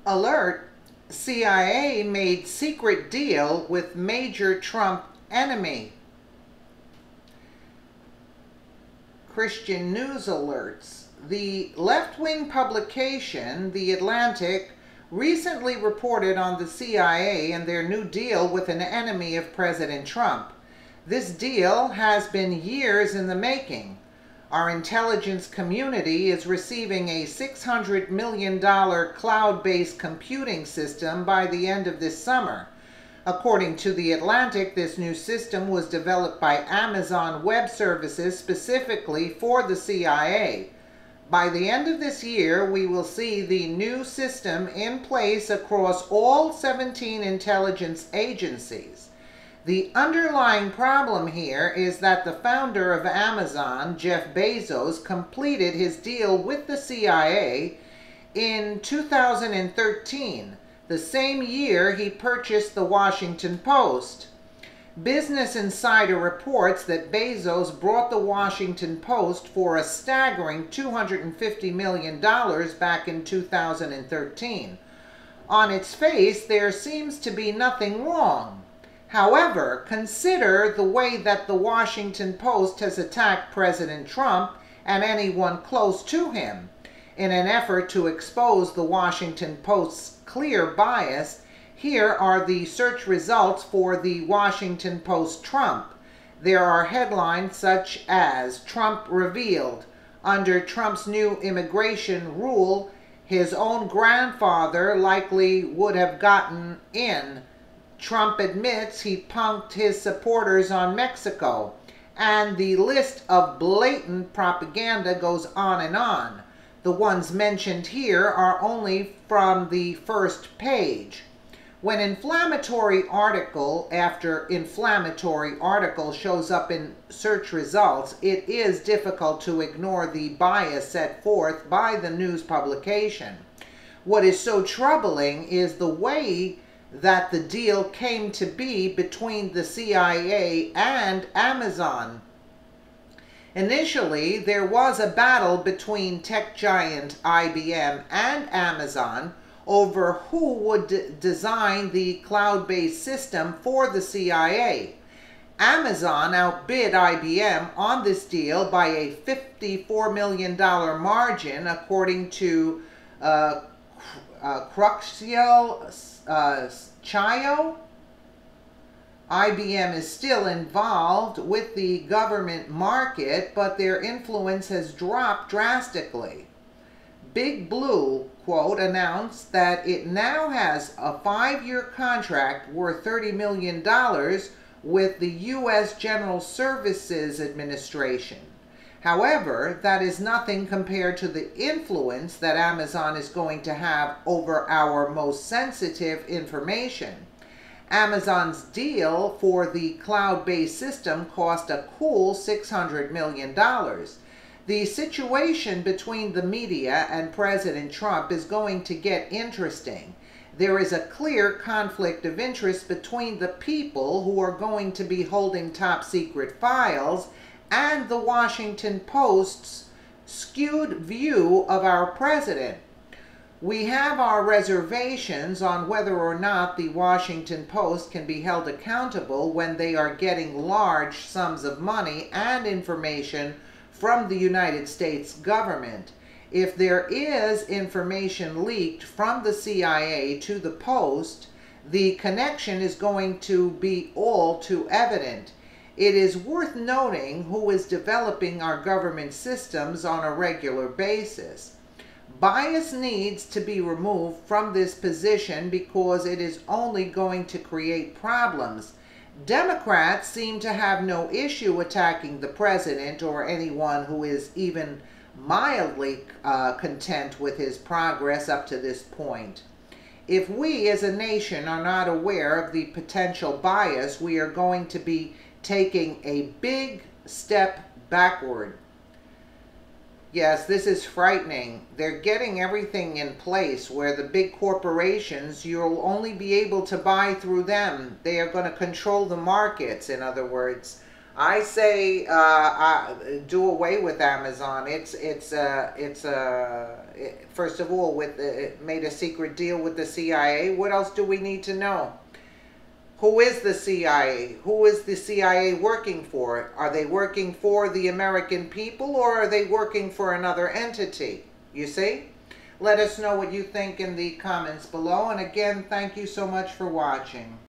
Alert: CIA made secret deal with major Trump enemy. Christian News alerts. The left-wing publication, The Atlantic, recently reported on the CIA and their new deal with an enemy of President Trump. This deal has been years in the making. Our intelligence community is receiving a $600 million cloud-based computing system by the end of this summer. According to The Atlantic, this new system was developed by Amazon Web Services specifically for the CIA. By the end of this year, we will see the new system in place across all 17 intelligence agencies. The underlying problem here is that the founder of Amazon, Jeff Bezos, completed his deal with the CIA in 2013, the same year he purchased the Washington Post. Business Insider reports that Bezos bought the Washington Post for a staggering $250 million back in 2013. On its face, there seems to be nothing wrong. However, consider the way that the Washington Post has attacked President Trump and anyone close to him. In an effort to expose the Washington Post's clear bias, here are the search results for the Washington Post Trump. There are headlines such as "Trump revealed," "Under Trump's new immigration rule, his own grandfather likely would have gotten in," "Trump admits he punked his supporters on Mexico," and the list of blatant propaganda goes on and on. The ones mentioned here are only from the first page. When inflammatory article after inflammatory article shows up in search results, it is difficult to ignore the bias set forth by the news publication. What is so troubling is the way that the deal came to be between the CIA and Amazon. Initially, there was a battle between tech giant IBM and Amazon over who would design the cloud-based system for the CIA. Amazon outbid IBM on this deal by a $54 million margin, according to Cruxial Chayo. IBM is still involved with the government market, but their influence has dropped drastically. Big Blue, quote, announced that it now has a 5-year contract worth $30 million with the U.S. General Services Administration. However, that is nothing compared to the influence that Amazon is going to have over our most sensitive information. Amazon's deal for the cloud-based system cost a cool $600 million. The situation between the media and President Trump is going to get interesting. There is a clear conflict of interest between the people who are going to be holding top secret files and the Washington Post's skewed view of our president. We have our reservations on whether or not the Washington Post can be held accountable when they are getting large sums of money and information from the United States government. If there is information leaked from the CIA to the Post, the connection is going to be all too evident. It is worth noting who is developing our government systems on a regular basis. Bias needs to be removed from this position because it is only going to create problems. Democrats seem to have no issue attacking the president or anyone who is even mildly content with his progress up to this point. If we as a nation are not aware of the potential bias, we are going to be taking a big step backward. Yes, this is frightening. They're getting everything in place where the big corporations, you'll only be able to buy through them. They are going to control the markets, in other words. I say do away with Amazon. First of all, it made a secret deal with the CIA. What else do we need to know? Who is the CIA? Who is the CIA working for? Are they working for the American people, or are they working for another entity? You see? Let us know what you think in the comments below. And again, thank you so much for watching.